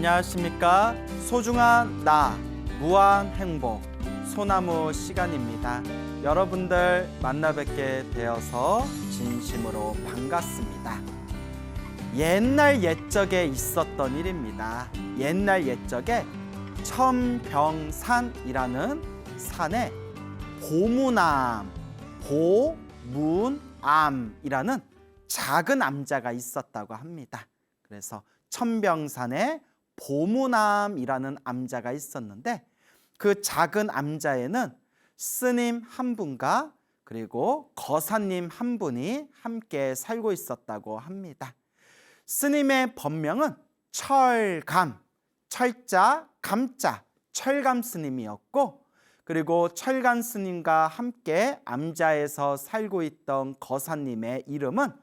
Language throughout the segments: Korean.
안녕하십니까? 소중한 나, 무한 행복, 소나무 시간입니다. 여러분들 만나 뵙게 되어서 진심으로 반갑습니다. 옛날 옛적에 있었던 일입니다. 옛날 옛적에 천병산이라는 산에 보문암이라는 작은 암자가 있었다고 합니다. 그래서 천병산에 보문암이라는 암자가 있었는데 그 작은 암자에는 스님 한 분과 그리고 거사님 한 분이 함께 살고 있었다고 합니다. 스님의 법명은 철감, 철자, 감자, 철감 스님이었고, 그리고 철감 스님과 함께 암자에서 살고 있던 거사님의 이름은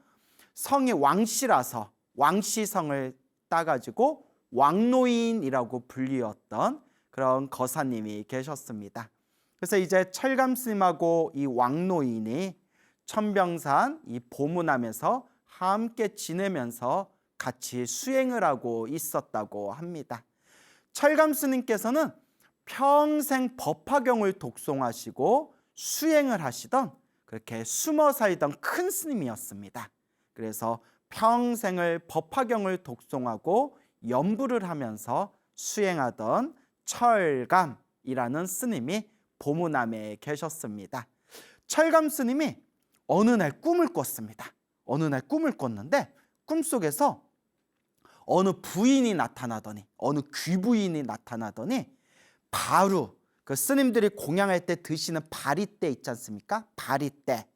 성이 왕씨라서 왕씨성을 따가지고 왕노인이라고 불리었던 그런 거사님이 계셨습니다. 그래서 이제 철감 스님하고 이 왕노인이 천병산 이 보문암에서 함께 지내면서 같이 수행을 하고 있었다고 합니다. 철감 스님께서는 평생 법화경을 독송하시고 수행을 하시던 그렇게 숨어 살던 큰 스님이었습니다. 그래서 평생을 법화경을 독송하고 연부를 하면서 수행하던 철감이라는 스님이 보문암에 계셨습니다. 철감 스님이 어느 날 꿈을 꿨습니다. 어느 날 꿈을 꿨는데 꿈속에서 어느 부인이 나타나더니, 어느 귀부인이 나타나더니 바루, 그 스님들이 공양할 때 드시는 바리떼 있지 않습니까? 바리떼.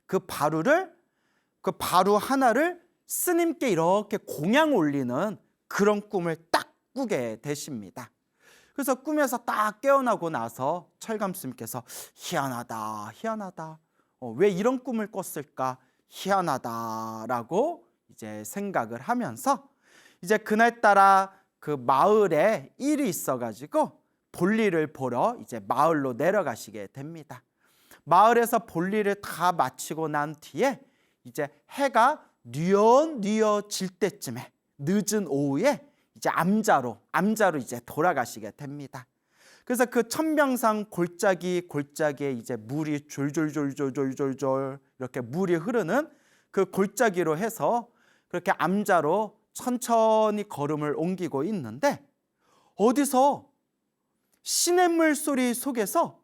그 바루 하나를 스님께 이렇게 공양 올리는 그런 꿈을 딱 꾸게 되십니다. 그래서 꿈에서 딱 깨어나고 나서 철감 스님께서 희한하다, 왜 이런 꿈을 꿨을까? 희한하다라고 이제 생각을 하면서 이제 그날따라 그 마을에 일이 있어가지고 볼일을 보러 이제 마을로 내려가시게 됩니다. 마을에서 볼일을 다 마치고 난 뒤에 이제 해가 뉘어 질 때쯤에 늦은 오후에 이제 암자로 이제 돌아가시게 됩니다. 그래서 그 천병산 골짜기에 이제 물이 졸졸 이렇게 물이 흐르는 그 골짜기로 해서 그렇게 암자로 천천히 걸음을 옮기고 있는데 어디서 시냇물 소리 속에서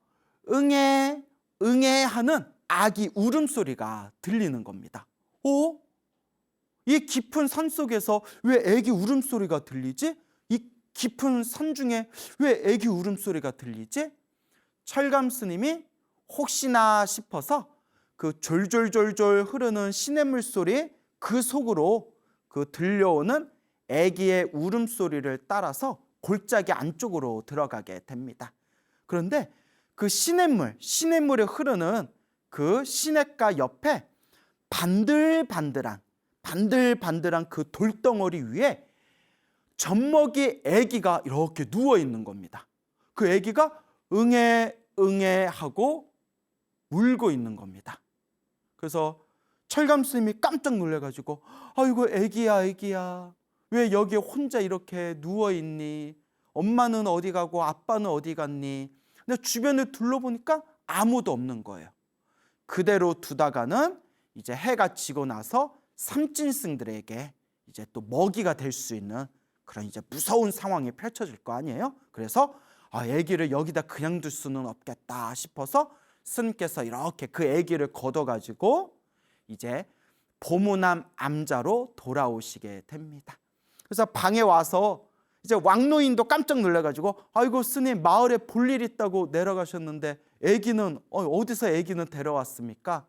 응애 하는 아기 울음소리가 들리는 겁니다. 이 깊은 산 속에서 왜 애기 울음소리가 들리지? 이 깊은 산 중에 왜 애기 울음소리가 들리지? 철감 스님이 혹시나 싶어서 그 졸졸 흐르는 시냇물 소리 그 속으로 그 들려오는 애기의 울음소리를 따라서 골짜기 안쪽으로 들어가게 됩니다. 그런데 그 시냇물이 흐르는 그 시냇가 옆에 반들반들한 그 돌덩어리 위에 젖먹이 아기가 이렇게 누워 있는 겁니다. 그 아기가 응애 하고 울고 있는 겁니다. 그래서 철감 스님이 깜짝 놀래가지고 아이고 아기야 왜 여기에 혼자 이렇게 누워 있니? 엄마는 어디 가고 아빠는 어디 갔니? 근데 주변을 둘러보니까 아무도 없는 거예요. 그대로 두다가는 이제 해가 지고 나서 삼진승들에게 이제 또 먹이가 될 수 있는 그런 이제 무서운 상황이 펼쳐질 거 아니에요. 그래서 아기를 여기다 그냥 둘 수는 없겠다 싶어서 스님께서 이렇게 그 아기를 걷어가지고 이제 보문암 암자로 돌아오시게 됩니다. 그래서 방에 와서 이제 왕노인도 깜짝 놀라가지고 아이고 스님 마을에 볼일 있다고 내려가셨는데 아기는 어디서 아기는 데려왔습니까?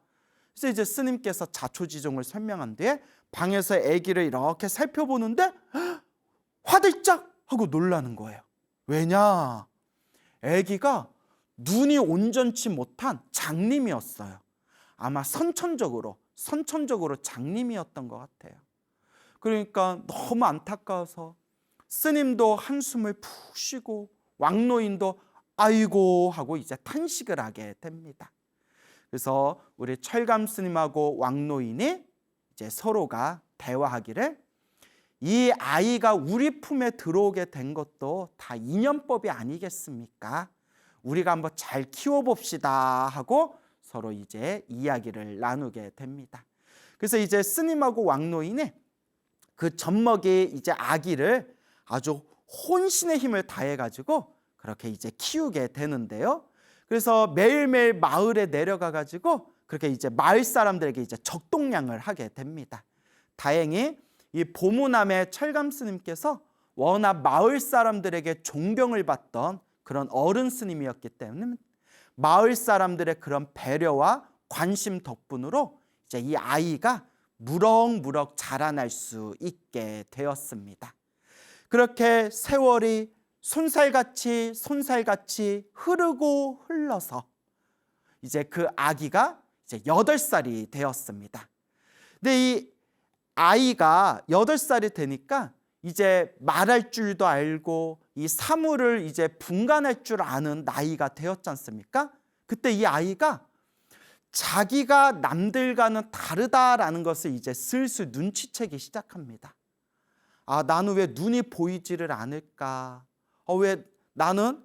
그래서 이제 스님께서 자초지종을 설명한 뒤에 방에서 아기를 이렇게 살펴보는데 화들짝 하고 놀라는 거예요. 왜냐? 아기가 눈이 온전치 못한 장님이었어요. 아마 선천적으로 장님이었던 것 같아요. 그러니까 너무 안타까워서 스님도 한숨을 푹 쉬고 왕노인도 아이고 하고 이제 탄식을 하게 됩니다. 그래서 우리 철감 스님하고 왕노인이 이제 서로가 대화하기를 이 아이가 우리 품에 들어오게 된 것도 다 인연법이 아니겠습니까? 우리가 한번 잘 키워봅시다 하고 서로 이제 이야기를 나누게 됩니다. 그래서 이제 스님하고 왕노인이 그 젖먹이 이제 아기를 아주 혼신의 힘을 다해가지고 그렇게 이제 키우게 되는데요. 그래서 매일매일 마을에 내려가가지고 그렇게 이제 마을 사람들에게 이제 적동량을 하게 됩니다. 다행히 이 보무남의 철감 스님께서 워낙 마을 사람들에게 존경을 받던 그런 어른 스님이었기 때문에 마을 사람들의 그런 배려와 관심 덕분으로 이제 이 아이가 무럭무럭 자라날 수 있게 되었습니다. 그렇게 세월이 손살같이 흐르고 흘러서 이제 그 아기가 이제 8살이 되었습니다. 근데 이 아이가 8살이 되니까 이제 말할 줄도 알고 이 사물을 이제 분간할 줄 아는 나이가 되었지 않습니까? 그때 이 아이가 자기가 남들과는 다르다라는 것을 이제 슬슬 눈치채기 시작합니다. 아, 나는 왜 눈이 보이지를 않을까? 왜 나는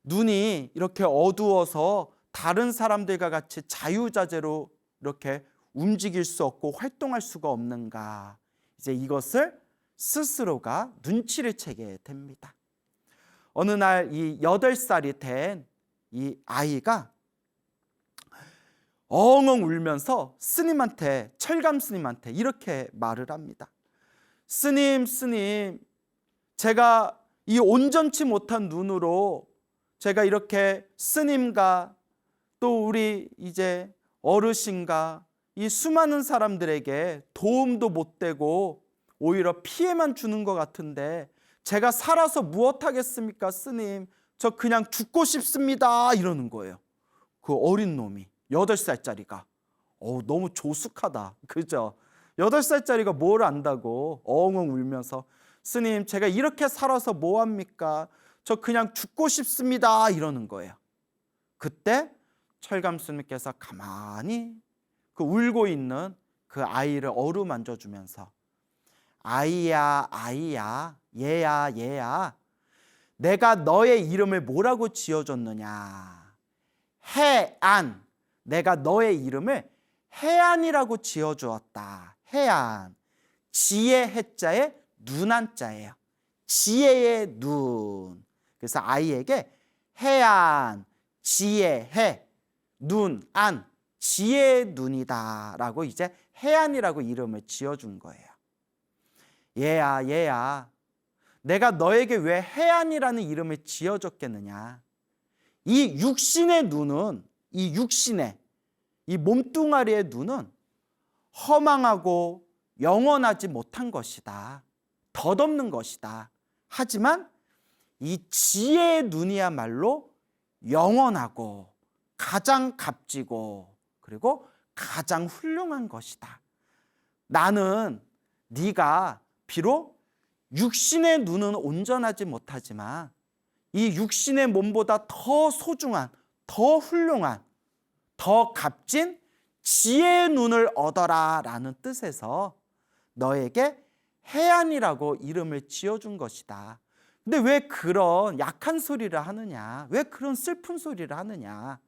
눈이 이렇게 어두워서 다른 사람들과 같이 자유자재로 이렇게 움직일 수 없고 활동할 수가 없는가? 이제 이것을 스스로가 눈치를 채게 됩니다. 어느 날 이 8살이 된 이 아이가 엉엉 울면서 스님한테, 철감 스님한테 이렇게 말을 합니다. 스님, 제가 이 온전치 못한 눈으로 제가 이렇게 스님과 또 우리 이제 어르신과 이 수많은 사람들에게 도움도 못 되고 오히려 피해만 주는 것 같은데 제가 살아서 무엇하겠습니까, 스님? 저 그냥 죽고 싶습니다. 이러는 거예요. 그 어린 놈이 8살짜리가. 너무 조숙하다. 그죠? 8살짜리가 뭘 안다고 엉엉 울면서 스님, 제가 이렇게 살아서 뭐합니까? 저 그냥 죽고 싶습니다. 이러는 거예요. 그때 철감 스님께서 가만히 그 울고 있는 그 아이를 어루만져 주면서 아이야, 얘야, 내가 너의 이름을 뭐라고 지어줬느냐? 해안. 내가 너의 이름을 해안이라고 지어주었다. 해안. 지혜 해자에 눈안자예요. 지혜의 눈. 그래서 아이에게 해안, 지혜, 해, 눈, 안, 지혜의 눈이다 라고 이제 해안이라고 이름을 지어준 거예요. 얘야, 내가 너에게 왜 해안이라는 이름을 지어줬겠느냐? 이 육신의 눈은, 이 육신의, 이 몸뚱아리의 눈은 허망하고 영원하지 못한 것이다. 덧없는 것이다. 하지만 이 지혜의 눈이야말로 영원하고 가장 값지고 그리고 가장 훌륭한 것이다. 나는 네가 비록 육신의 눈은 온전하지 못하지만 이 육신의 몸보다 더 소중한, 더 훌륭한, 더 값진 지혜의 눈을 얻어라 라는 뜻에서 너에게 해안이라고 이름을 지어준 것이다. 근데 왜 그런 약한 소리를 하느냐? 왜 그런 슬픈 소리를 하느냐?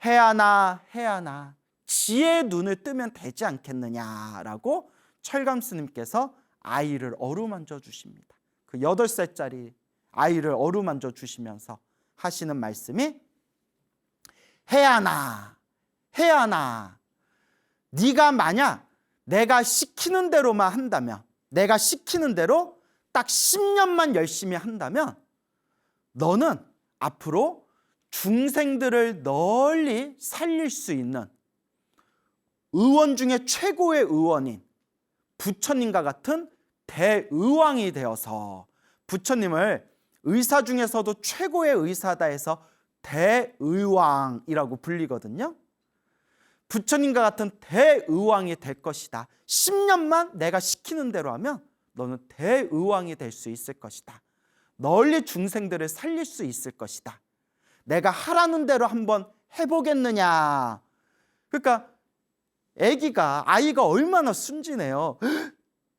해안아, 지혜의 눈을 뜨면 되지 않겠느냐라고 철감 스님께서 아이를 어루만져 주십니다. 그 8살짜리 아이를 어루만져 주시면서 하시는 말씀이 해안아, 네가 만약 내가 시키는 대로만 한다면, 내가 시키는 대로 딱 10년만 열심히 한다면 너는 앞으로 중생들을 널리 살릴 수 있는 의원 중에 최고의 의원인 부처님과 같은 대의왕이 되어서, 부처님을 의사 중에서도 최고의 의사다 해서 대의왕이라고 불리거든요. 부처님과 같은 대의왕이 될 것이다. 10년만 내가 시키는 대로 하면 너는 대의왕이 될 수 있을 것이다. 널리 중생들을 살릴 수 있을 것이다. 내가 하라는 대로 한번 해보겠느냐. 그러니까 아이가 얼마나 순진해요.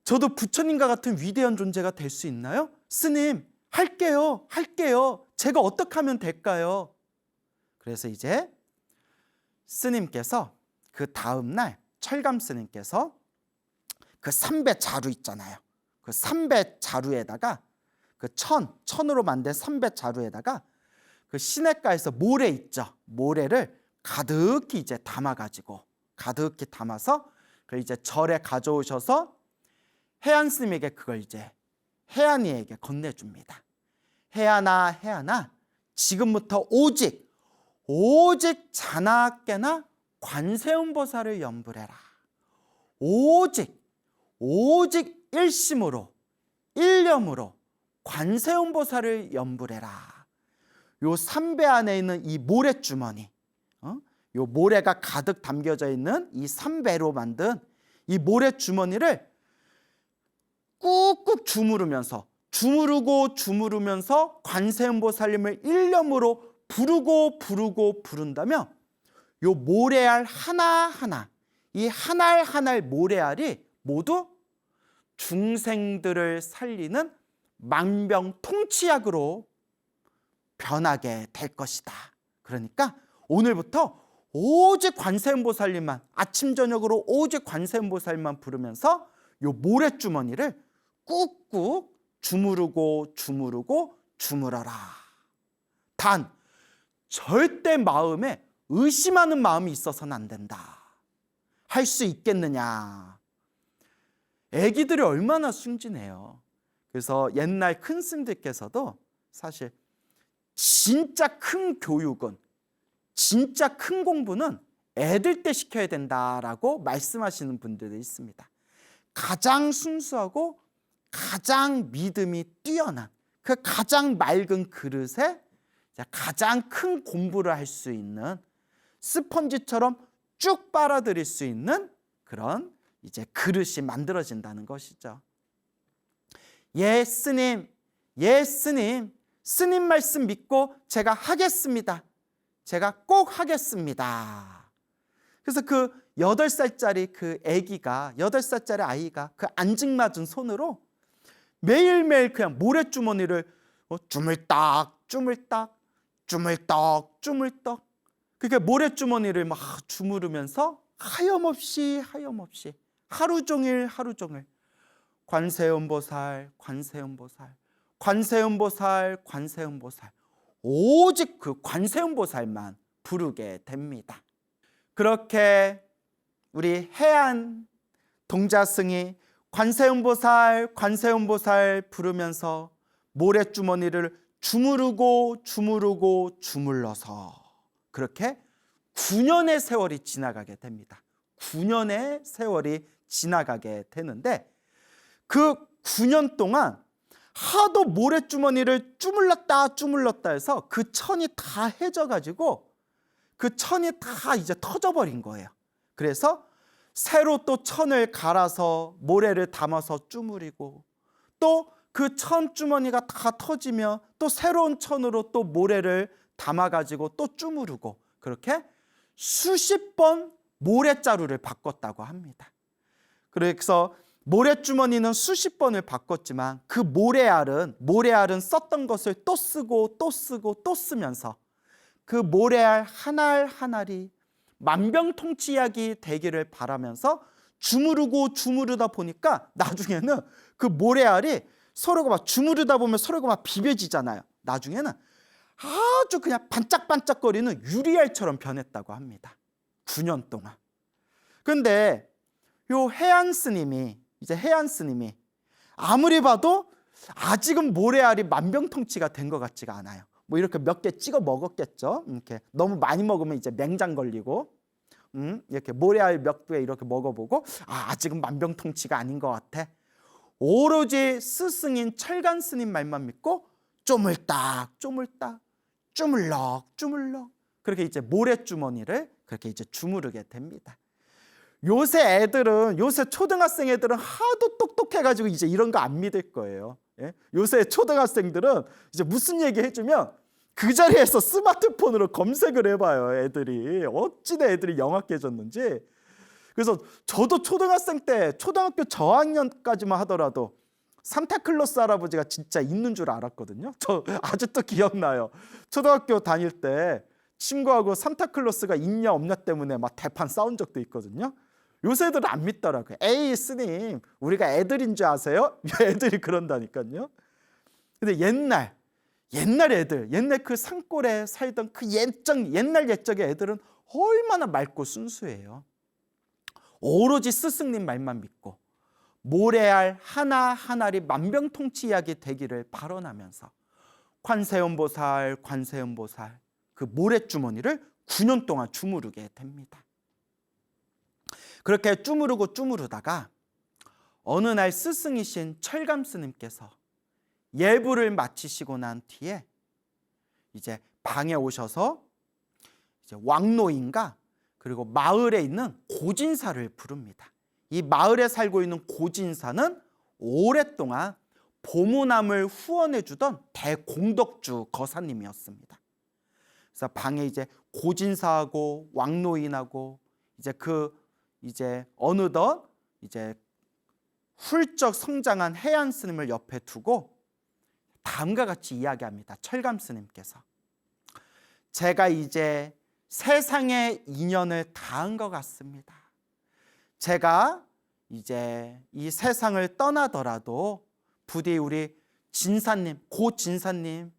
저도 부처님과 같은 위대한 존재가 될 수 있나요? 스님, 할게요. 제가 어떻게 하면 될까요? 그래서 이제 스님께서 그 다음날 철감 스님께서 그 삼배 자루 있잖아요. 그 삼배 자루에다가 그 천으로 만든 삼배 자루에다가 그 시냇가에서 모래 있죠. 모래를 가득히 이제 담아가지고 가득히 담아서 그 이제 절에 가져오셔서 해안 스님에게 그걸 이제 해안이에게 건네줍니다. 해안아, 지금부터 오직 자나깨나 관세음보살을 염불해라. 오직 일심으로 일념으로 관세음보살을 염불해라. 요 삼배 안에 있는 이 모래주머니, 요 모래가 가득 담겨져 있는 이 삼배로 만든 이 모래주머니를 꾹꾹 주무르면서 관세음보살님을 일념으로 부른다면 요 모래알 하나하나, 이 한 알 모래알이 모두 중생들을 살리는 만병통치약으로 변하게 될 것이다. 그러니까 오늘부터 오직 관세음보살님만, 아침 저녁으로 오직 관세음보살만 부르면서 요 모래주머니를 꾹꾹 주무르라. 단 절대 마음에 의심하는 마음이 있어서는 안 된다. 할 수 있겠느냐? 애기들이 얼마나 순진해요. 그래서 옛날 큰 스님들께서도 사실 진짜 큰 교육은, 진짜 큰 공부는 애들 때 시켜야 된다라고 말씀하시는 분들이 있습니다. 가장 순수하고 가장 믿음이 뛰어난 그 가장 맑은 그릇에 가장 큰 공부를 할 수 있는, 스펀지처럼 쭉 빨아들일 수 있는 그런 이제 그릇이 만들어진다는 것이죠. 예 스님, 스님 말씀 믿고 제가 하겠습니다. 제가 꼭 하겠습니다. 그래서 그 8살짜리 그 아기가, 8살짜리 아이가 그 안증맞은 손으로 매일매일 그냥 모래주머니를 주물딱 그렇게 모래주머니를 막 주무르면서 하염없이 하루 종일 관세음보살 오직 그 관세음보살만 부르게 됩니다. 그렇게 우리 해안 동자승이 관세음보살 부르면서 모래주머니를 주물러서 그렇게 9년의 세월이 지나가게 됩니다. 9년의 세월이 지나가게 되는데 그 9년 동안 하도 모래주머니를 주물렀다 해서 그 천이 다 해져가지고 그 천이 다 이제 터져버린 거예요. 그래서 새로 또 천을 갈아서 모래를 담아서 주무리고, 또 그 천 주머니가 다 터지면 또 새로운 천으로 또 모래를 담아가지고 또 주무르고, 그렇게 수십 번 모래자루를 바꿨다고 합니다. 그래서 모래주머니는 수십 번을 바꿨지만 그 모래알은 썼던 것을 또 쓰고 또 쓰면서 그 모래알 한 알이 만병통치약이 되기를 바라면서 주무르다 보니까 나중에는 그 모래알이 서로가 막 주무르다 보면 서로가 막 비벼지잖아요. 나중에는 아주 그냥 반짝반짝거리는 유리알처럼 변했다고 합니다. 9년 동안. 그런데 요 해안 스님이 아무리 봐도 아직은 모래알이 만병통치가 된 것 같지가 않아요. 뭐 이렇게 몇 개 찍어 먹었겠죠. 이렇게 너무 많이 먹으면 이제 맹장 걸리고, 이렇게 모래알 몇 개 이렇게 먹어보고 아직은 만병통치가 아닌 것 같아. 오로지 스승인 철간 스님 말만 믿고 쪼물딱 주물럭 그렇게 이제 모래주머니를 그렇게 이제 주무르게 됩니다. 요새 초등학생 애들은 하도 똑똑해가지고 이제 이런 거 안 믿을 거예요. 예? 요새 초등학생들은 이제 무슨 얘기 해주면 그 자리에서 스마트폰으로 검색을 해봐요. 애들이 어찌나 애들이 영악해졌는지. 그래서 저도 초등학생 때 초등학교 저학년까지만 하더라도 산타클로스 할아버지가 진짜 있는 줄 알았거든요. 저 아직도 기억나요. 초등학교 다닐 때 친구하고 산타클로스가 있냐 없냐 때문에 막 대판 싸운 적도 있거든요. 요새 애들은 안 믿더라고요. 에이 스님, 우리가 애들인 줄 아세요? 애들이 그런다니까요. 근데 옛날 애들, 옛날 그 산골에 살던 그 옛날 옛적의 애들은 얼마나 맑고 순수해요. 오로지 스승님 말만 믿고 모래알 하나하나리 만병통치약이 되기를 발언하면서 관세음보살 그 모래주머니를 9년 동안 주무르게 됩니다. 그렇게 주무르다가 어느 날 스승이신 철감 스님께서 예불을 마치시고 난 뒤에 이제 방에 오셔서 이제 왕노인과 그리고 마을에 있는 고진사를 부릅니다. 이 마을에 살고 있는 고진사는 오랫동안 보문함을 후원해 주던 대공덕주 거사님이었습니다. 그래서 방에 이제 고진사하고 왕노인하고 이제 어느덧 이제 훌쩍 성장한 해안 스님을 옆에 두고 다음과 같이 이야기합니다. 철감 스님께서 제가 이제 세상의 인연을 다한 것 같습니다. 제가 이제 이 세상을 떠나더라도 부디 우리 진사님, 고진사님,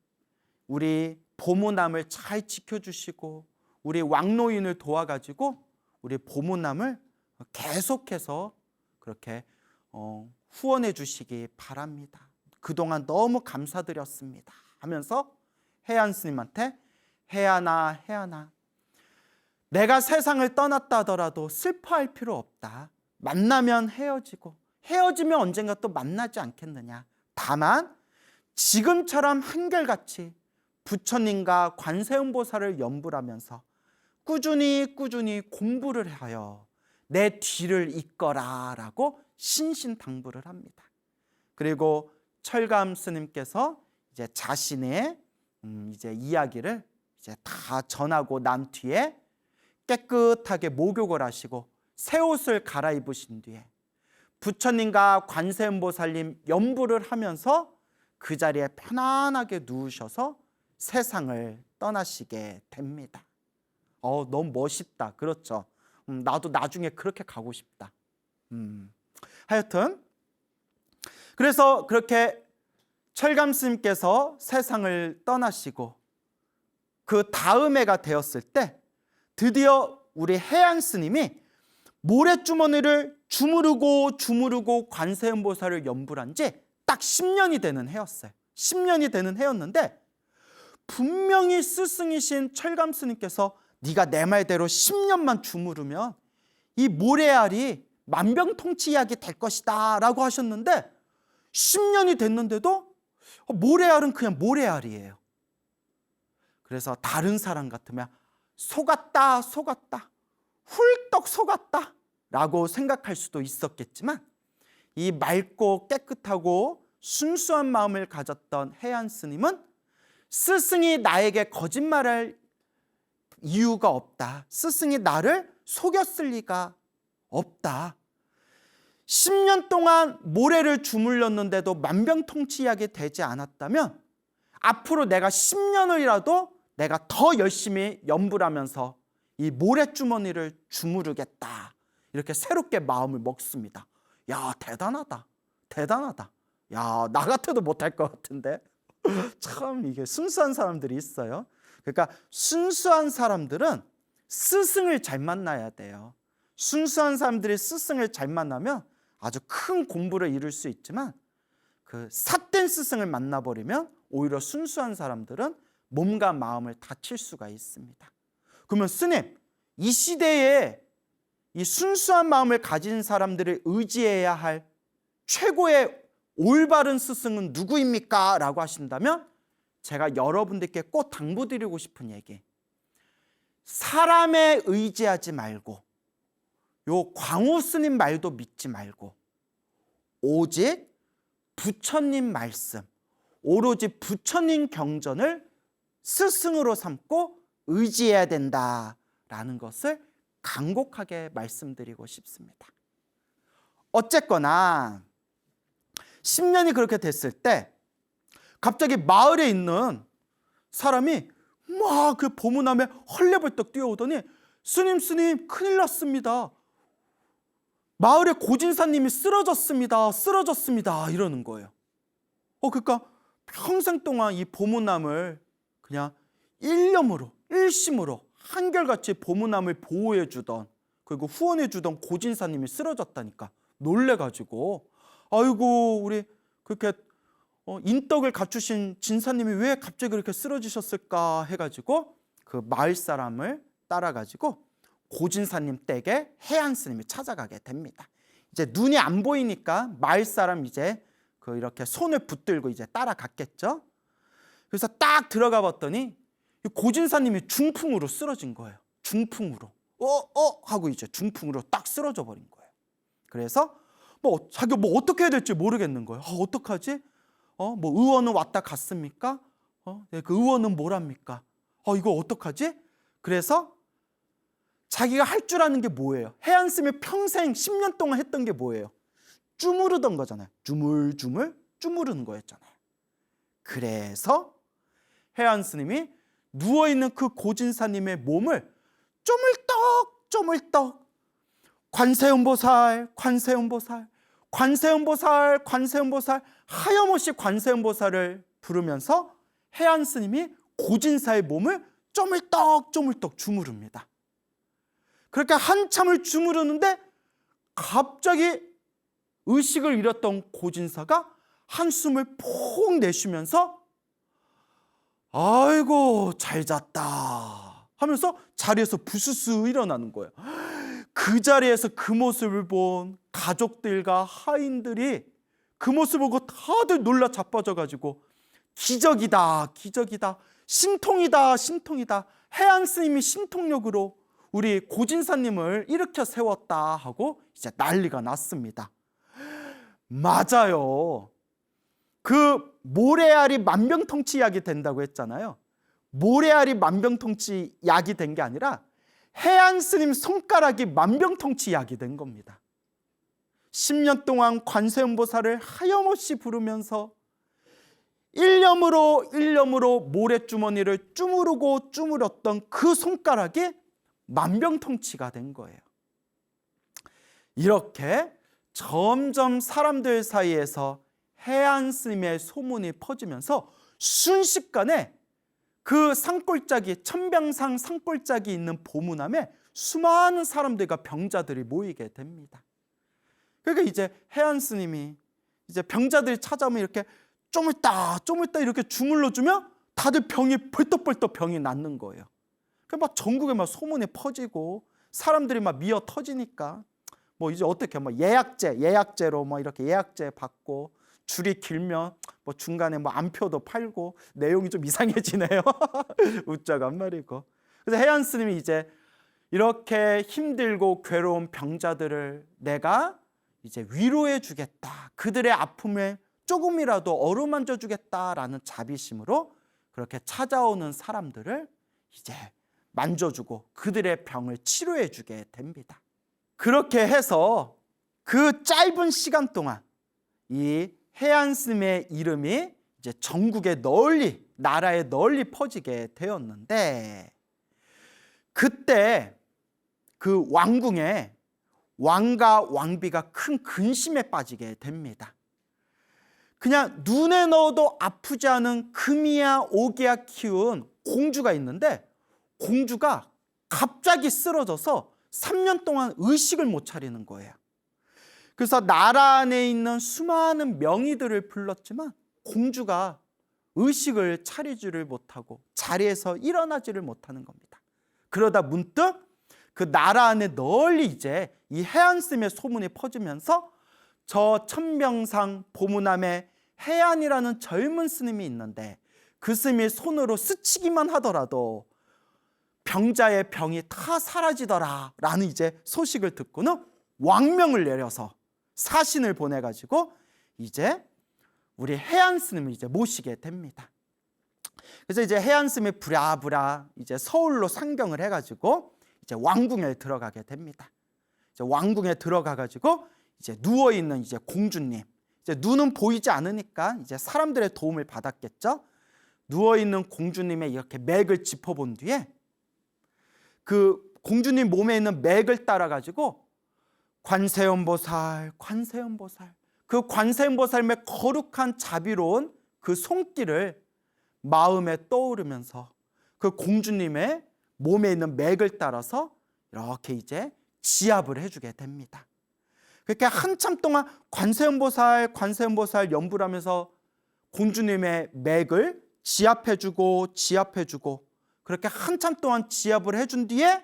우리 보문함을 잘 지켜주시고 우리 왕노인을 도와가지고 우리 보문함을 계속해서 그렇게 후원해 주시기 바랍니다. 그동안 너무 감사드렸습니다 하면서 해안 스님한테 해안아 내가 세상을 떠났다 하더라도 슬퍼할 필요 없다. 만나면 헤어지고 헤어지면 언젠가 또 만나지 않겠느냐. 다만 지금처럼 한결같이 부처님과 관세음보살을 염불하면서 꾸준히 공부를 하여 내 뒤를 잇거라 라고 신신당부를 합니다. 그리고 철감 스님께서 이제 자신의 이제 이야기를 이제 다 전하고 난 뒤에 깨끗하게 목욕을 하시고 새 옷을 갈아입으신 뒤에 부처님과 관세음보살님 염불을 하면서 그 자리에 편안하게 누우셔서 세상을 떠나시게 됩니다. 너무 멋있다. 그렇죠. 나도 나중에 그렇게 가고 싶다. 하여튼 그래서 그렇게 철감 스님께서 세상을 떠나시고 그 다음 해가 되었을 때 드디어 우리 해안 스님이 모래주머니를 주무르고 관세음보살을 염불한 지 딱 10년이 되는 해였어요. 10년이 되는 해였는데 분명히 스승이신 철감 스님께서 네가 내 말대로 10년만 주무르면 이 모래알이 만병통치약이 될 것이다 라고 하셨는데 10년이 됐는데도 모래알은 그냥 모래알이에요. 그래서 다른 사람 같으면 속았다 훌떡 속았다 라고 생각할 수도 있었겠지만 이 맑고 깨끗하고 순수한 마음을 가졌던 해안 스님은 스승이 나에게 거짓말할 이유가 없다. 스승이 나를 속였을 리가 없다. 10년 동안 모래를 주물렀는데도 만병통치약이 되지 않았다면 앞으로 내가 10년을이라도 내가 더 열심히 염불하면서 이 모래주머니를 주무르겠다. 이렇게 새롭게 마음을 먹습니다. 야, 대단하다. 야, 나 같아도 못할 것 같은데. 참 이게 순수한 사람들이 있어요. 그러니까 순수한 사람들은 스승을 잘 만나야 돼요. 순수한 사람들이 스승을 잘 만나면 아주 큰 공부를 이룰 수 있지만 그 삿된 스승을 만나버리면 오히려 순수한 사람들은 몸과 마음을 다칠 수가 있습니다. 그러면 스님, 이 시대에 이 순수한 마음을 가진 사람들을 의지해야 할 최고의 올바른 스승은 누구입니까? 라고 하신다면 제가 여러분들께 꼭 당부드리고 싶은 얘기, 사람에 의지하지 말고 요 광우 스님 말도 믿지 말고 오직 부처님 말씀, 오로지 부처님 경전을 스승으로 삼고 의지해야 된다라는 것을 간곡하게 말씀드리고 싶습니다. 어쨌거나 10년이 그렇게 됐을 때 갑자기 마을에 있는 사람이 막 그 보문함에 헐레벌떡 뛰어오더니 스님 큰일 났습니다. 마을의 고진사님이 쓰러졌습니다 이러는 거예요. 그러니까 평생 동안 이 보문함을 그냥 일심으로 한결같이 보문함을 보호해 주던, 그리고 후원해 주던 고진사님이 쓰러졌다니까 놀래가지고, 아이고 우리 그렇게 인덕을 갖추신 진사님이 왜 갑자기 그렇게 쓰러지셨을까 해가지고 그 마을 사람을 따라가지고 고진사님 댁에 해안 스님이 찾아가게 됩니다. 이제 눈이 안 보이니까 마을 사람 이제 이렇게 손을 붙들고 이제 따라갔겠죠. 그래서 딱 들어가 봤더니 고진사님이 중풍으로 쓰러진 거예요. 중풍으로 하고 이제 중풍으로 딱 쓰러져 버린 거예요. 그래서 자기가 어떻게 해야 될지 모르겠는 거예요. 어떡하지? 의원은 왔다 갔습니까? 네, 그 의원은 뭐랍니까? 이거 어떡하지? 그래서 자기가 할 줄 아는 게 뭐예요? 해안 스님이 평생 10년 동안 했던 게 뭐예요? 쭈무르던 거잖아요. 주물주물 쭈무르는 거였잖아요. 그래서 해안 스님이 누워있는 그 고진사님의 몸을 쪼물떡 관세음보살 하염없이 관세음보살을 부르면서 해안 스님이 고진사의 몸을 쪼물떡 주무릅니다. 그렇게 한참을 주무르는데 갑자기 의식을 잃었던 고진사가 한숨을 푹 내쉬면서 아이고 잘 잤다 하면서 자리에서 부스스 일어나는 거예요. 그 자리에서 그 모습을 본 가족들과 하인들이 그 모습을 보고 다들 놀라 자빠져가지고 기적이다 신통이다 해안 스님이 신통력으로 우리 고진사님을 일으켜 세웠다 하고 이제 난리가 났습니다. 맞아요. 그 모래알이 만병통치 약이 된다고 했잖아요. 모래알이 만병통치 약이 된 게 아니라 해안 스님 손가락이 만병통치 약이 된 겁니다. 10년 동안 관세음보살을 하염없이 부르면서 일념으로 모래주머니를 쭈무렸던 그 손가락이 만병통치가 된 거예요. 이렇게 점점 사람들 사이에서 해안 스님의 소문이 퍼지면서 순식간에 그 산골짜기, 천병산 산골짜기 있는 보문함에 수많은 사람들과 병자들이 모이게 됩니다. 그러니까 이제 해안 스님이 이제 병자들이 찾아오면 이렇게 쪼물다 이렇게 주물러주면 다들 벌떡 병이 낫는 거예요. 그러니까 막 전국에 막 소문이 퍼지고 사람들이 막 미어 터지니까 이제 어떻게 예약제로 이렇게 예약제 받고 줄이 길면 중간에 안표도 팔고 내용이 좀 이상해지네요. 웃자간 말이고. 그래서 해안 스님이 이제 이렇게 힘들고 괴로운 병자들을 내가 이제 위로해 주겠다. 그들의 아픔을 조금이라도 어루만져 주겠다라는 자비심으로 그렇게 찾아오는 사람들을 이제 만져주고 그들의 병을 치료해 주게 됩니다. 그렇게 해서 그 짧은 시간 동안 이 해안 스님의 이름이 이제 전국에 나라에 널리 퍼지게 되었는데, 그때 그 왕궁에 왕과 왕비가 큰 근심에 빠지게 됩니다. 그냥 눈에 넣어도 아프지 않은 금이야 오기야 키운 공주가 있는데 공주가 갑자기 쓰러져서 3년 동안 의식을 못 차리는 거예요. 그래서 나라 안에 있는 수많은 명의들을 불렀지만 공주가 의식을 차리지를 못하고 자리에서 일어나지를 못하는 겁니다. 그러다 문득 그 나라 안에 널리 이제 이 해안 스님의 소문이 퍼지면서 저 천병상 보문함에 해안이라는 젊은 스님이 있는데 그 스님이 손으로 스치기만 하더라도 병자의 병이 다 사라지더라 라는 이제 소식을 듣고는 왕명을 내려서 사신을 보내가지고 이제 우리 해안 스님을 이제 모시게 됩니다. 그래서 이제 해안 스님이 부랴부랴 이제 서울로 상경을 해가지고 이제 왕궁에 들어가게 됩니다. 이제 왕궁에 들어가 가지고 이제 누워 있는 이제 공주님, 이제 눈은 보이지 않으니까 이제 사람들의 도움을 받았겠죠. 누워 있는 공주님의 이렇게 맥을 짚어본 뒤에 그 공주님 몸에 있는 맥을 따라 가지고 관세음보살, 관세음보살, 그 관세음보살의 거룩한 자비로운 그 손길을 마음에 떠오르면서 그 공주님의 몸에 있는 맥을 따라서 이렇게 이제 지압을 해주게 됩니다. 그렇게 한참 동안 관세음보살, 관세음보살 연부를 하면서 공주님의 맥을 지압해주고 지압해주고 그렇게 한참 동안 지압을 해준 뒤에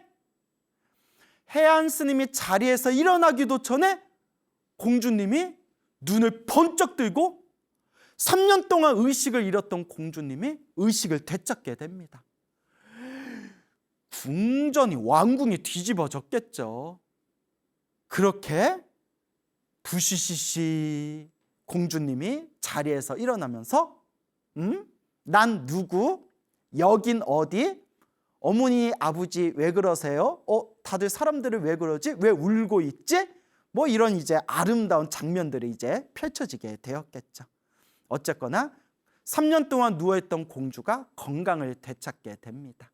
해안 스님이 자리에서 일어나기도 전에 공주님이 눈을 번쩍 들고 3년 동안 의식을 잃었던 공주님이 의식을 되찾게 됩니다. 궁전이, 왕궁이 뒤집어졌겠죠. 그렇게 부시시시 공주님이 자리에서 일어나면서 난 누구? 여긴 어디? 어머니, 아버지 왜 그러세요? 다들 사람들은 왜 그러지? 왜 울고 있지? 뭐 이런 이제 아름다운 장면들이 이제 펼쳐지게 되었겠죠. 어쨌거나 3년 동안 누워있던 공주가 건강을 되찾게 됩니다.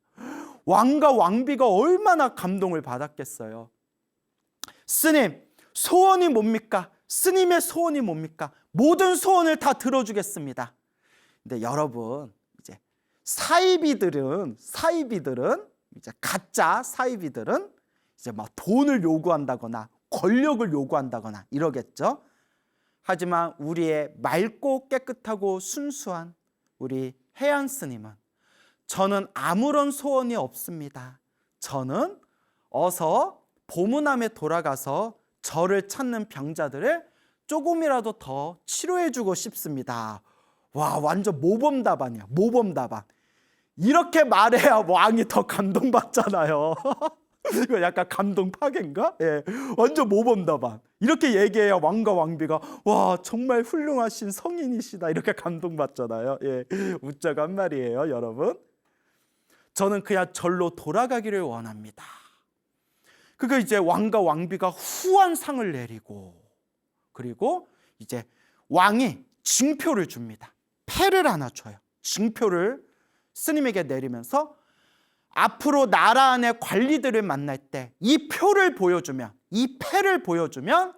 왕과 왕비가 얼마나 감동을 받았겠어요. 스님, 소원이 뭡니까? 스님의 소원이 뭡니까? 모든 소원을 다 들어주겠습니다. 근데 여러분, 이제 사이비들은 이제 가짜 사이비들은 이제 막 돈을 요구한다거나 권력을 요구한다거나 이러겠죠. 하지만 우리의 맑고 깨끗하고 순수한 우리 해안 스님은 저는 아무런 소원이 없습니다. 저는 어서 보문함에 돌아가서 저를 찾는 병자들을 조금이라도 더 치료해주고 싶습니다. 와, 완전 모범답안이야. 모범답안. 이렇게 말해야 왕이 더 감동받잖아요. 이거 약간 감동 파괴인가? 예, 완전 모범답안. 이렇게 얘기해야 왕과 왕비가 와, 정말 훌륭하신 성인이시다 이렇게 감동받잖아요. 예, 웃자고 한 말이에요, 여러분. 저는 그냥 절로 돌아가기를 원합니다. 그거 이제 왕과 왕비가 후한 상을 내리고, 그리고 이제 왕이 징표를 줍니다. 패를 하나 줘요. 징표를 스님에게 내리면서 앞으로 나라 안의 관리들을 만날 때 이 표를 보여주면, 이 패를 보여주면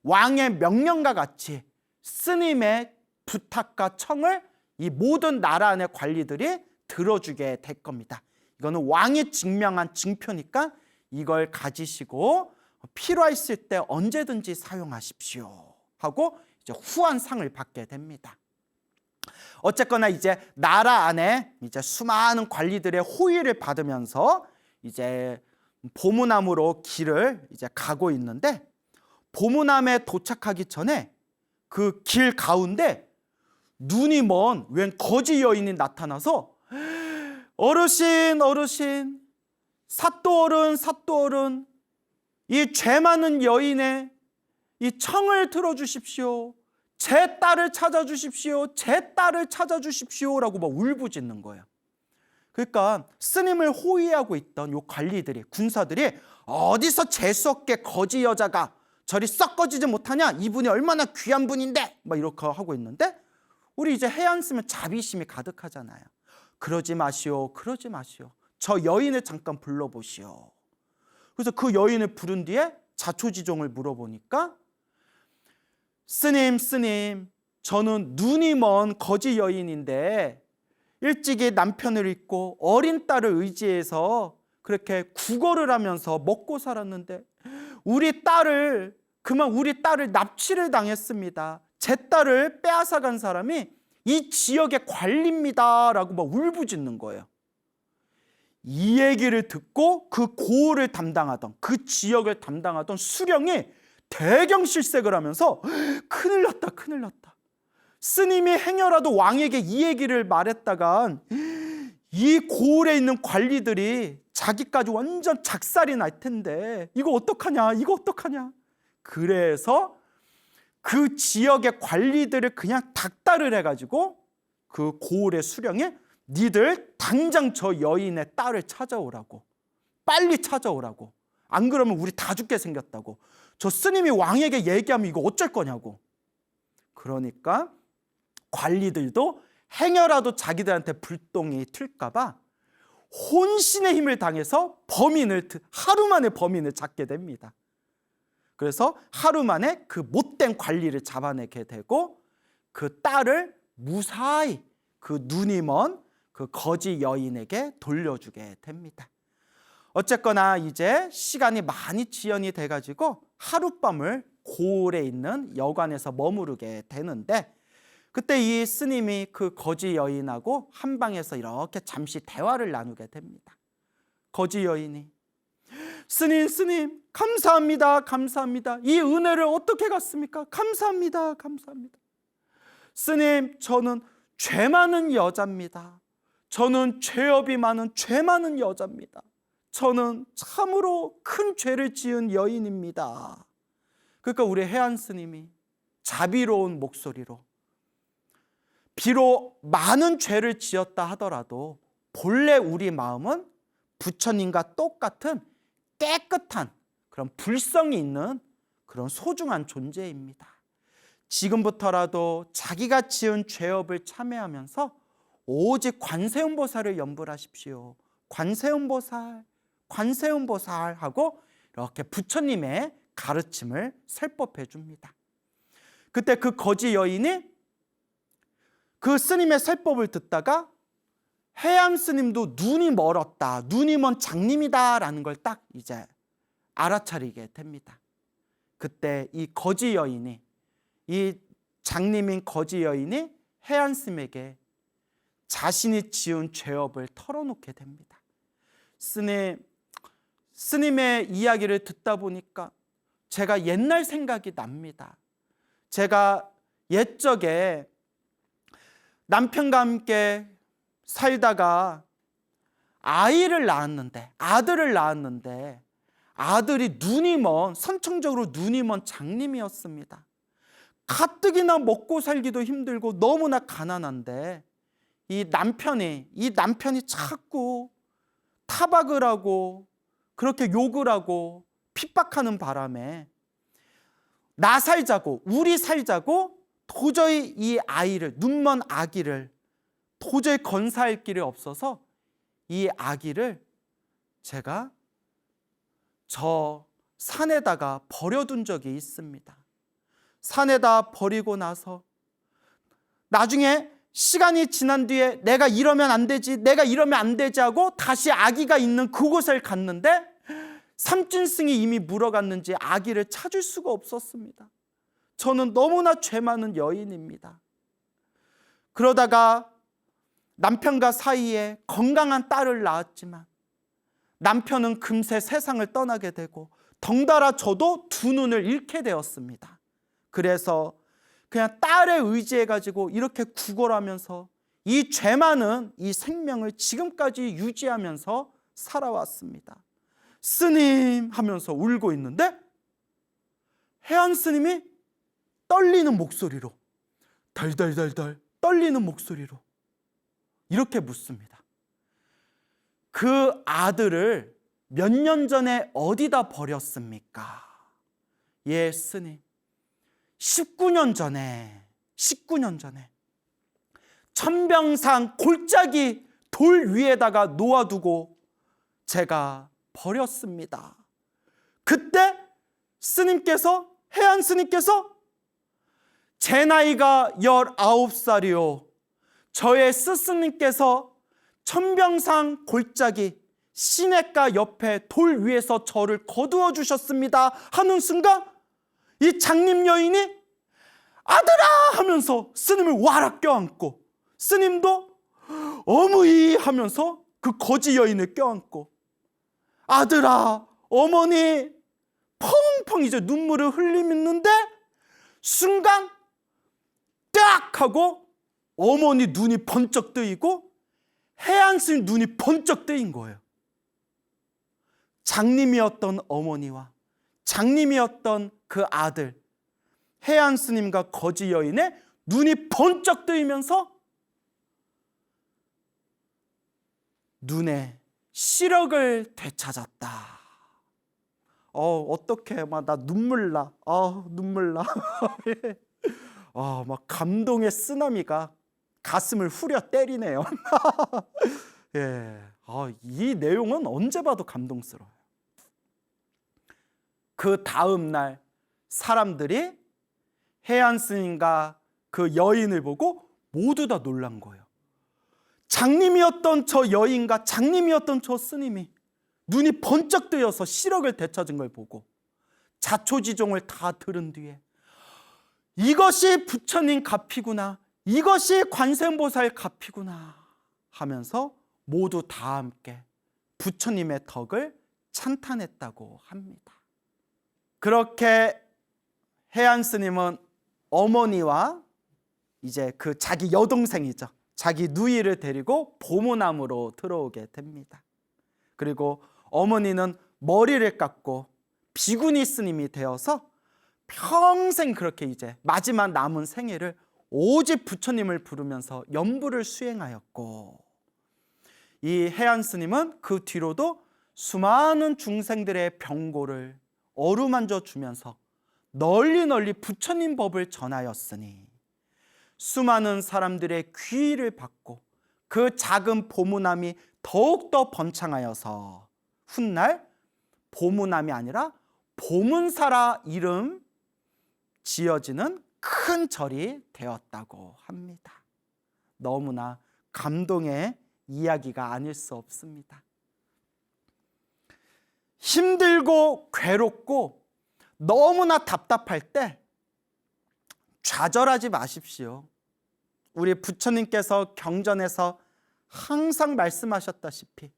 왕의 명령과 같이 스님의 부탁과 청을 이 모든 나라 안의 관리들이 들어주게 될 겁니다. 이거는 왕이 증명한 징표니까 이걸 가지시고 필요했을 때 언제든지 사용하십시오 하고 이제 후한 상을 받게 됩니다. 어쨌거나 이제 나라 안에 이제 수많은 관리들의 호의를 받으면서 이제 보문함으로 길을 이제 가고 있는데, 보문함에 도착하기 전에 그 길 가운데 눈이 먼 웬 거지 여인이 나타나서 어르신, 어르신, 사또어른, 사또어른, 이 죄 많은 여인의 이 청을 들어주십시오. 제 딸을 찾아주십시오. 제 딸을 찾아주십시오 라고 막 울부짖는 거예요. 그러니까 스님을 호위하고 있던 요 관리들이, 군사들이 어디서 재수없게 거지 여자가 저리 썩 꺼지지 못하냐? 이분이 얼마나 귀한 분인데 막 이렇게 하고 있는데, 우리 이제 해안 쓰면 자비심이 가득하잖아요. 그러지 마시오, 그러지 마시오. 저 여인을 잠깐 불러보시오. 그래서 그 여인을 부른 뒤에 자초지종을 물어보니까 스님, 스님, 저는 눈이 먼 거지 여인인데 일찍이 남편을 잊고 어린 딸을 의지해서 그렇게 구걸을 하면서 먹고 살았는데 우리 딸을 납치를 당했습니다. 제 딸을 빼앗아간 사람이 이 지역의 관리입니다 라고 막 울부짖는 거예요. 이 얘기를 듣고 그 고을을 담당하던, 그 지역을 담당하던 수령이 대경실색을 하면서 큰일 났다, 큰일 났다. 스님이 행여라도 왕에게 이 얘기를 말했다간 이 고을에 있는 관리들이 자기까지 완전 작살이 날 텐데 이거 어떡하냐, 이거 어떡하냐. 그래서 그 지역의 관리들을 그냥 닥달을 해가지고 그 고을의 수령이 니들 당장 저 여인의 딸을 찾아오라고 빨리 찾아오라고. 안 그러면 우리 다 죽게 생겼다고. 저 스님이 왕에게 얘기하면 이거 어쩔 거냐고. 그러니까 관리들도 행여라도 자기들한테 불똥이 튈까 봐 혼신의 힘을 당해서 하루 만에 범인을 잡게 됩니다. 그래서 하루 만에 그 못된 관리를 잡아내게 되고 그 딸을 무사히 그 눈이 먼 그 거지 여인에게 돌려주게 됩니다. 어쨌거나 이제 시간이 많이 지연이 돼가지고 하룻밤을 고을에 있는 여관에서 머무르게 되는데, 그때 이 스님이 그 거지 여인하고 한 방에서 이렇게 잠시 대화를 나누게 됩니다. 거지 여인이 스님 감사합니다. 이 은혜를 어떻게 갚습니까? 감사합니다. 스님, 저는 죄 많은 여자입니다. 저는 죄업이 많은 죄 많은 여자입니다. 저는 참으로 큰 죄를 지은 여인입니다. 그러니까 우리 해안 스님이 자비로운 목소리로, 비록 많은 죄를 지었다 하더라도 본래 우리 마음은 부처님과 똑같은 깨끗한 그런 불성이 있는 그런 소중한 존재입니다. 지금부터라도 자기가 지은 죄업을 참회하면서 오직 관세음보살을 염불하십시오. 관세음보살 하고 이렇게 부처님의 가르침을 설법해 줍니다. 그때 그 거지 여인이 그 스님의 설법을 듣다가 해양 스님도 눈이 멀었다, 눈이 먼 장님이다라는 걸 딱 이제 알아차리게 됩니다. 그때 이 거지 여인이, 이 장님인 거지 여인이 해안 스님에게 자신이 지은 죄업을 털어놓게 됩니다. 스님의 이야기를 듣다 보니까 제가 옛날 생각이 납니다. 제가 옛적에 남편과 함께 살다가 아들을 낳았는데 아들이 선천적으로 눈이 먼 장님이었습니다. 가뜩이나 먹고 살기도 힘들고 너무나 가난한데 이 남편이 자꾸 타박을 하고 그렇게 욕을 하고 핍박하는 바람에 우리 살자고 도저히 이 아이를, 눈먼 아기를 도저히 건사할 길이 없어서 이 아기를 제가 저 산에다가 버려둔 적이 있습니다. 산에다 버리고 나서 나중에 시간이 지난 뒤에 내가 이러면 안 되지 하고 다시 아기가 있는 그곳을 갔는데 삼진승이 이미 물어갔는지 아기를 찾을 수가 없었습니다. 저는 너무나 죄 많은 여인입니다. 그러다가 남편과 사이에 건강한 딸을 낳았지만 남편은 금세 세상을 떠나게 되고 덩달아 저도 두 눈을 잃게 되었습니다. 그래서 그냥 딸에 의지해가지고 이렇게 구걸하면서 이 죄 많은 이 생명을 지금까지 유지하면서 살아왔습니다. 스님 하면서 울고 있는데 해안 스님이 떨리는 목소리로, 덜덜덜덜 떨리는 목소리로 이렇게 묻습니다. 그 아들을 몇 년 전에 어디다 버렸습니까? 예, 스님. 19년 전에 천병산 골짜기 돌 위에다가 놓아두고 제가 버렸습니다. 그때 해안 스님께서 제 나이가 19살이요, 저의 스승님께서 천병산 골짜기 시냇가 옆에 돌 위에서 저를 거두어 주셨습니다 하는 순간 이 장님 여인이 아들아 하면서 스님을 와락 껴안고, 스님도 어머니 하면서 그 거지 여인을 껴안고, 아들아 어머니 펑펑 이제 눈물을 흘리는데 순간 딱 하고 어머니 눈이 번쩍 뜨이고 해안 스님 눈이 번쩍 뜨인 거예요. 장님이었던 어머니와 장님이었던 그 아들 해안 스님과 거지 여인의 눈이 번쩍 뜨이면서 눈에 시력을 되찾았다. 어떡해. 막 나 눈물 나. 눈물 나. 막 감동의 쓰나미가 가슴을 후려 때리네요. 예. 이 내용은 언제 봐도 감동스러워요. 그 다음 날 사람들이 해안 스님과 그 여인을 보고 모두 다 놀란 거예요. 장님이었던 저 여인과 장님이었던 저 스님이 눈이 번쩍 뜨여서 시력을 되찾은 걸 보고 자초지종을 다 들은 뒤에 이것이 부처님 값이구나, 이것이 관세음보살 값이구나 하면서 모두 다 함께 부처님의 덕을 찬탄했다고 합니다. 그렇게 해안 스님은 어머니와 이제 그 자기 여동생이죠, 자기 누이를 데리고 보문암으로 들어오게 됩니다. 그리고 어머니는 머리를 깎고 비구니 스님이 되어서 평생 그렇게 이제 마지막 남은 생애를 오직 부처님을 부르면서 연부를 수행하였고, 이 해안 스님은 그 뒤로도 수많은 중생들의 병고를 어루만져 주면서 널리 널리 부처님 법을 전하였으니 수많은 사람들의 귀의를 받고 그 작은 보문암이 더욱더 번창하여서 훗날 보문암이 아니라 보문사라 이름 지어지는 큰 절이 되었다고 합니다. 너무나 감동의 이야기가 아닐 수 없습니다. 힘들고 괴롭고 너무나 답답할 때 좌절하지 마십시오. 우리 부처님께서 경전에서 항상 말씀하셨다시피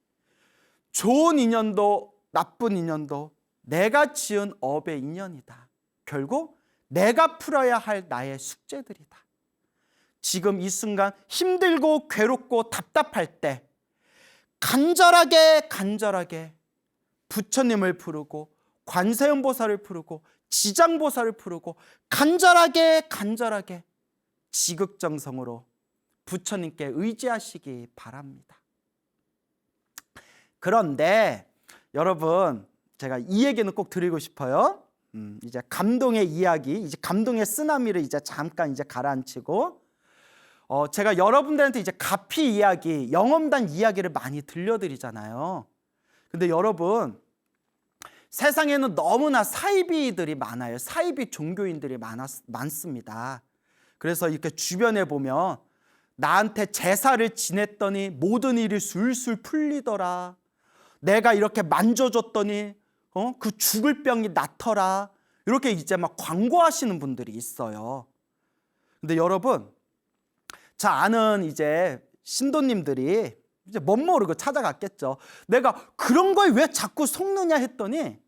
좋은 인연도 나쁜 인연도 내가 지은 업의 인연이다. 결국 내가 풀어야 할 나의 숙제들이다. 지금 이 순간 힘들고 괴롭고 답답할 때 간절하게 부처님을 부르고 관세음보살을 부르고 지장보살을 부르고 간절하게 지극정성으로 부처님께 의지하시기 바랍니다. 그런데 여러분, 제가 이 얘기는 꼭 드리고 싶어요. 이제 감동의 이야기, 이제 감동의 쓰나미를 이제 잠깐 이제 가라앉히고, 제가 여러분들한테 이제 가피 이야기, 영험단 이야기를 많이 들려드리잖아요. 근데 여러분, 세상에는 너무나 사이비들이 많아요. 사이비 종교인들이 많습니다. 그래서 이렇게 주변에 보면 나한테 제사를 지냈더니 모든 일이 술술 풀리더라, 내가 이렇게 만져줬더니 그 죽을 병이 낫더라, 이렇게 이제 막 광고하시는 분들이 있어요. 근데 여러분, 자, 아는 이제 신도님들이 이제 멋모르고 찾아갔겠죠. 내가 그런 걸 왜 자꾸 속느냐 했더니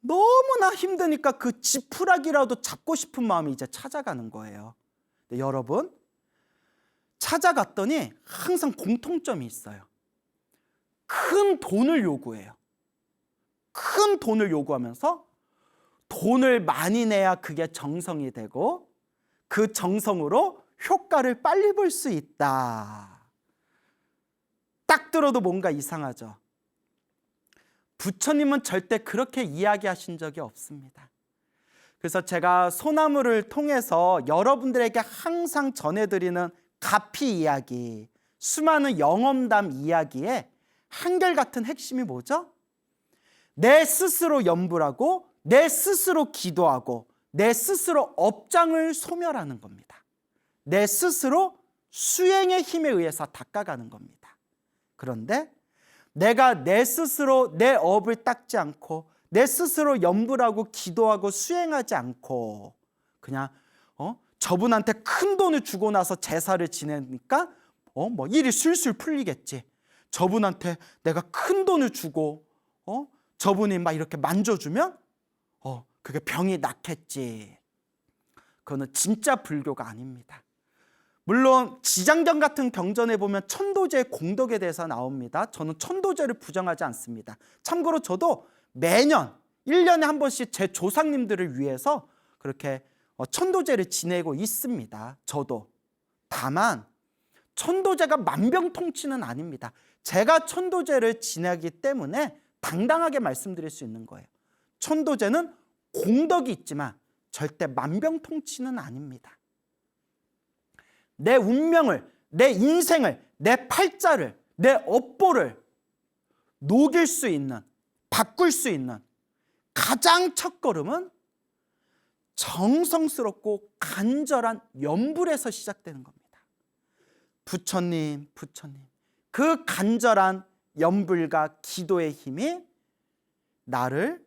너무나 힘드니까 그 지푸라기라도 잡고 싶은 마음이 이제 찾아가는 거예요. 근데 여러분, 찾아갔더니 항상 공통점이 있어요. 큰 돈을 요구해요. 큰 돈을 요구하면서 돈을 많이 내야 그게 정성이 되고 그 정성으로 효과를 빨리 볼 수 있다. 딱 들어도 뭔가 이상하죠. 부처님은 절대 그렇게 이야기하신 적이 없습니다. 그래서 제가 소나무를 통해서 여러분들에게 항상 전해드리는 가피 이야기, 수많은 영험담 이야기의 한결같은 핵심이 뭐죠? 내 스스로 염불하고 내 스스로 기도하고 내 스스로 업장을 소멸하는 겁니다. 내 스스로 수행의 힘에 의해서 닦아가는 겁니다. 그런데 내가 내 스스로 내 업을 닦지 않고 내 스스로 염불하고 기도하고 수행하지 않고 그냥 저분한테 큰 돈을 주고 나서 제사를 지내니까 뭐 일이 술술 풀리겠지. 저분한테 내가 큰 돈을 주고 저분이 막 이렇게 만져주면 그게 병이 낫겠지. 그거는 진짜 불교가 아닙니다. 물론 지장경 같은 경전에 보면 천도제의 공덕에 대해서 나옵니다. 저는 천도제를 부정하지 않습니다. 참고로 저도 매년 1년에 한 번씩 제 조상님들을 위해서 그렇게 천도제를 지내고 있습니다. 저도. 다만 천도제가 만병통치는 아닙니다. 제가 천도제를 지내기 때문에 당당하게 말씀드릴 수 있는 거예요. 천도제는 공덕이 있지만 절대 만병통치는 아닙니다. 내 운명을, 내 인생을, 내 팔자를, 내 업보를 녹일 수 있는, 바꿀 수 있는 가장 첫 걸음은 정성스럽고 간절한 염불에서 시작되는 겁니다. 부처님, 부처님, 그 간절한 염불과 기도의 힘이 나를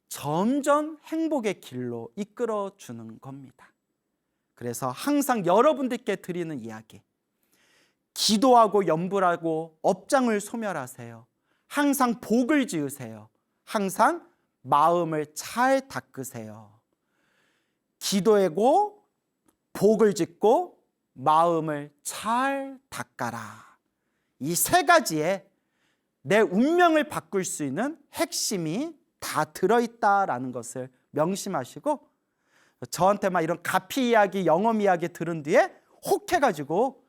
점점 행복의 길로 이끌어 주는 겁니다. 그래서 항상 여러분들께 드리는 이야기, 기도하고 염불하고 업장을 소멸하세요. 항상 복을 지으세요. 항상 마음을 잘 닦으세요. 기도하고 복을 짓고 마음을 잘 닦아라. 이 세 가지에 내 운명을 바꿀 수 있는 핵심이 다 들어있다라는 것을 명심하시고, 저한테 막 이런 가피 이야기, 영험 이야기 들은 뒤에 혹해가지고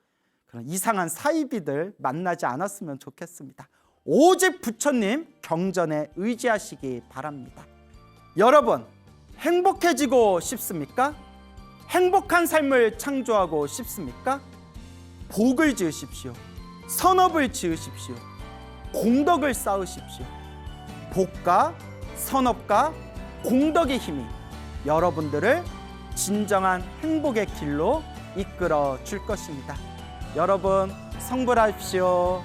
그런 이상한 사이비들 만나지 않았으면 좋겠습니다. 오직 부처님 경전에 의지하시기 바랍니다. 여러분, 행복해지고 싶습니까? 행복한 삶을 창조하고 싶습니까? 복을 지으십시오. 선업을 지으십시오. 공덕을 쌓으십시오. 복과 선업과 공덕의 힘이 여러분들을 진정한 행복의 길로 이끌어 줄 것입니다. 여러분, 성불하십시오.